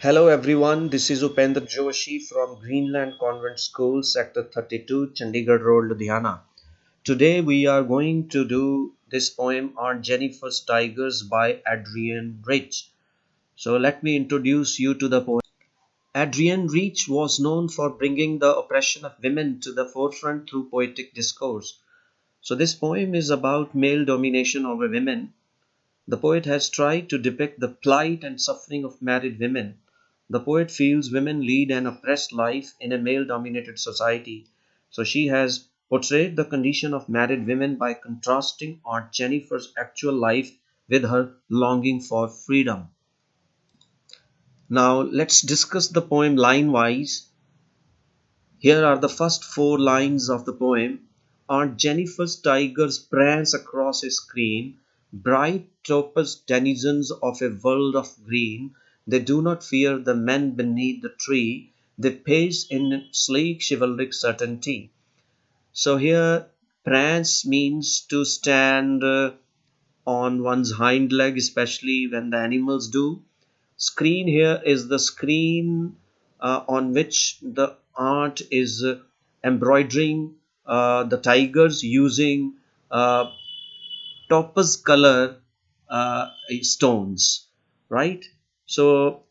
Hello everyone, this is Upendra Joshi from Greenland Convent School, Sector 32, Chandigarh Road, Ludhiana. Today we are going to do this poem on Jennifer's Tigers by Adrienne Rich. So let me introduce you to the poem. Adrienne Rich was known for bringing the oppression of women to the forefront through poetic discourse. So this poem is about male domination over women. The poet has tried to depict the plight and suffering of married women. The poet feels women lead an oppressed life in a male dominated society. So she has portrayed the condition of married women by contrasting Aunt Jennifer's actual life with her longing for freedom. Now let's discuss the poem line wise. Here are the first four lines of the poem. Aunt Jennifer's tigers prance across a screen, bright topaz denizens of a world of green. They do not fear the men beneath the tree. They pace in sleek chivalric certainty. So here, prance means to stand on one's hind leg, especially when the animals do. Screen here is the screen on which the art is embroidering the tigers using uh, topaz color stones, right? So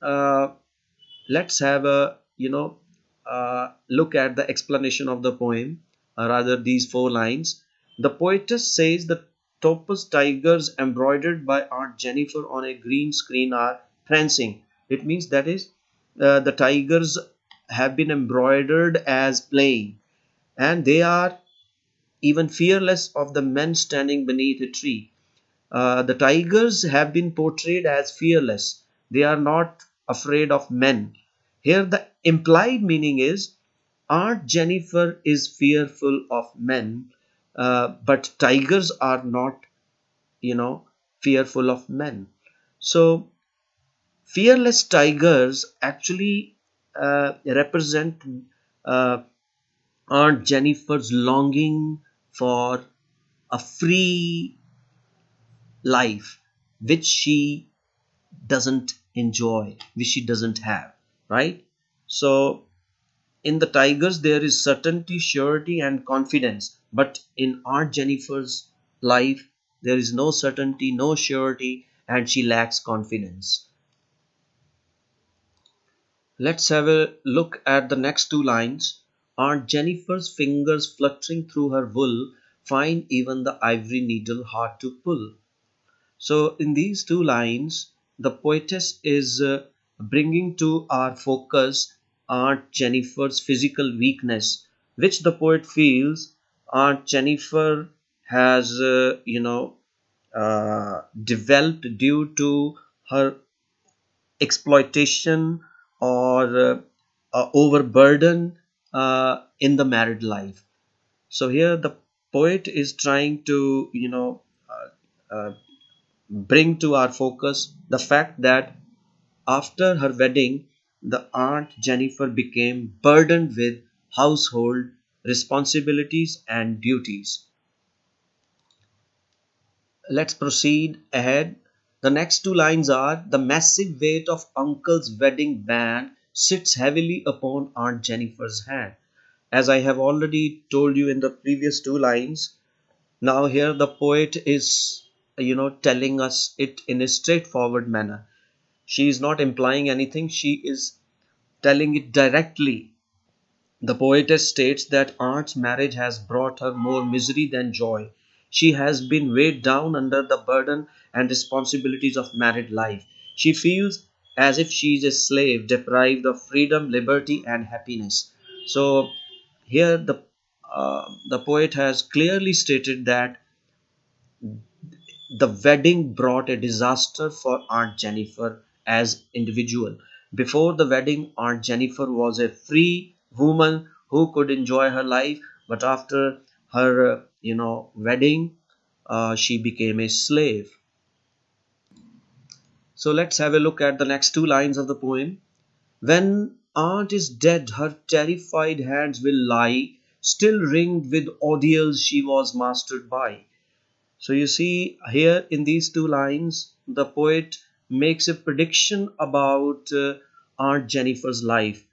let's have a look at the explanation of the poem, rather these four lines. The poetess says the topaz tigers embroidered by Aunt Jennifer on a green screen are prancing. It means that is the tigers have been embroidered as playing, and they are even fearless of the men standing beneath a tree. The tigers have been portrayed as fearless. They are not afraid of men. Here, the implied meaning is Aunt Jennifer is fearful of men, but tigers are not, fearful of men. So, fearless tigers actually represent uh, Aunt Jennifer's longing for a free life, which she doesn't enjoy, which she doesn't have, right? So in the tigers there is certainty, surety and confidence, but in Aunt Jennifer's life there is no certainty, no surety, and she lacks confidence. Let's have a look at the next two lines. Aunt Jennifer's fingers fluttering through her wool find even the ivory needle hard to pull. So, in these two lines, the poetess is bringing to our focus Aunt Jennifer's physical weakness, which the poet feels Aunt Jennifer has, developed due to her exploitation or overburden in the married life. So, here the poet is trying to, bring to our focus the fact that after her wedding, the Aunt Jennifer became burdened with household responsibilities and duties. Let's proceed ahead. The next two lines are the massive weight of Uncle's wedding band sits heavily upon Aunt Jennifer's hand. As I have already told you in the previous two lines, now here the poet is telling us it in a straightforward manner. She is not implying anything, she is telling it directly. The poetess states that Aunt's marriage has brought her more misery than joy. She has been weighed down under the burden and responsibilities of married life. She feels as if she is a slave, deprived of freedom, liberty, and happiness. So here the poet has clearly stated that the wedding brought a disaster for Aunt Jennifer as individual. Before the wedding, Aunt Jennifer was a free woman who could enjoy her life, but after her, wedding, she became a slave. So let's have a look at the next two lines of the poem. When Aunt is dead, her terrified hands will lie, still ringed with ordeals she was mastered by. So you see here in these two lines, the poet makes a prediction about Aunt Jennifer's life.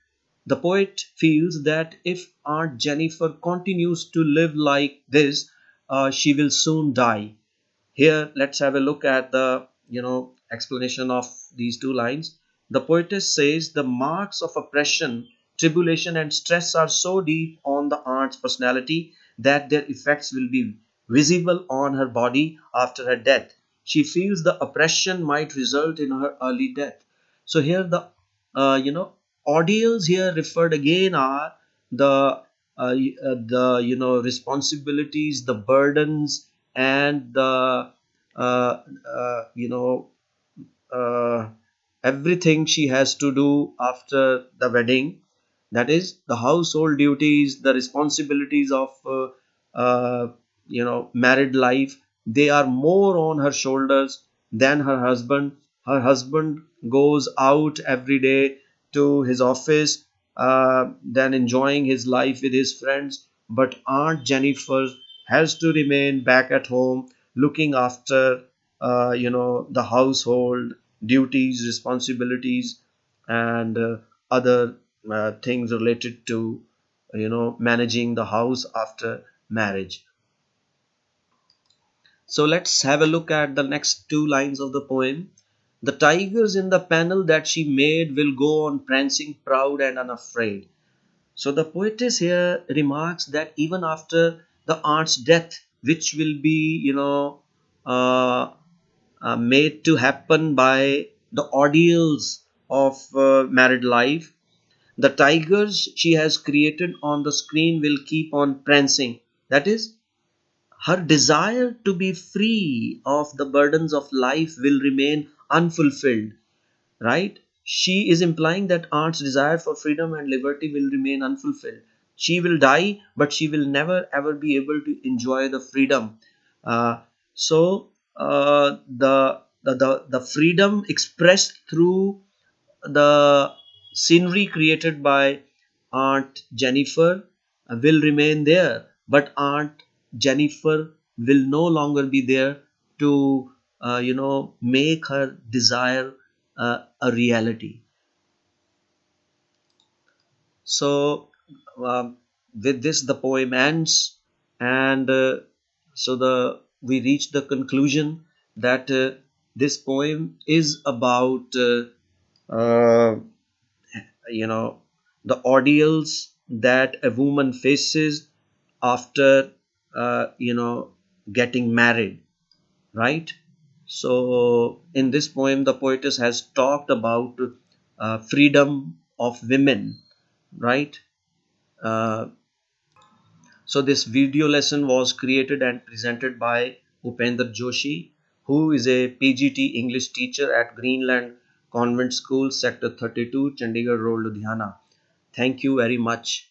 The poet feels that if Aunt Jennifer continues to live like this, she will soon die. Here, let's have a look at the explanation of these two lines. The poetess says the marks of oppression, tribulation, and stress are so deep on the aunt's personality that their effects will be visible on her body after her death. She feels the oppression might result in her early death. So here the ordeals here referred again are the responsibilities, the burdens, and the uh, uh, you know uh, everything she has to do after the wedding, that is the household duties, the responsibilities of married life. They are more on her shoulders than her husband. Her husband goes out every day to his office, then enjoying his life with his friends, but Aunt Jennifer has to remain back at home looking after the household duties, responsibilities, and other things related to managing the house after marriage. So let's have a look at the next two lines of the poem. The tigers in the panel that she made will go on prancing proud and unafraid. So the poetess here remarks that even after the aunt's death, which will be uh, made to happen by the ordeals of married life, the tigers she has created on the screen will keep on prancing. That is, her desire to be free of the burdens of life will remain unfulfilled, right? She is implying that aunt's desire for freedom and liberty will remain unfulfilled. She will die, but she will never ever be able to enjoy the freedom. So the freedom expressed through the scenery created by Aunt Jennifer will remain there, but Aunt Jennifer will no longer be there to make her desire a reality. So with this the poem ends, and so we reach the conclusion that this poem is about uh, you know the ordeals that a woman faces after getting married, right? So in this poem the poetess has talked about freedom of women, right? uh, so this video lesson was created and presented by Upender Joshi, who is a PGT English teacher at Greenland Convent School, Sector 32, Chandigarh Road, Ludhiana. Thank you very much.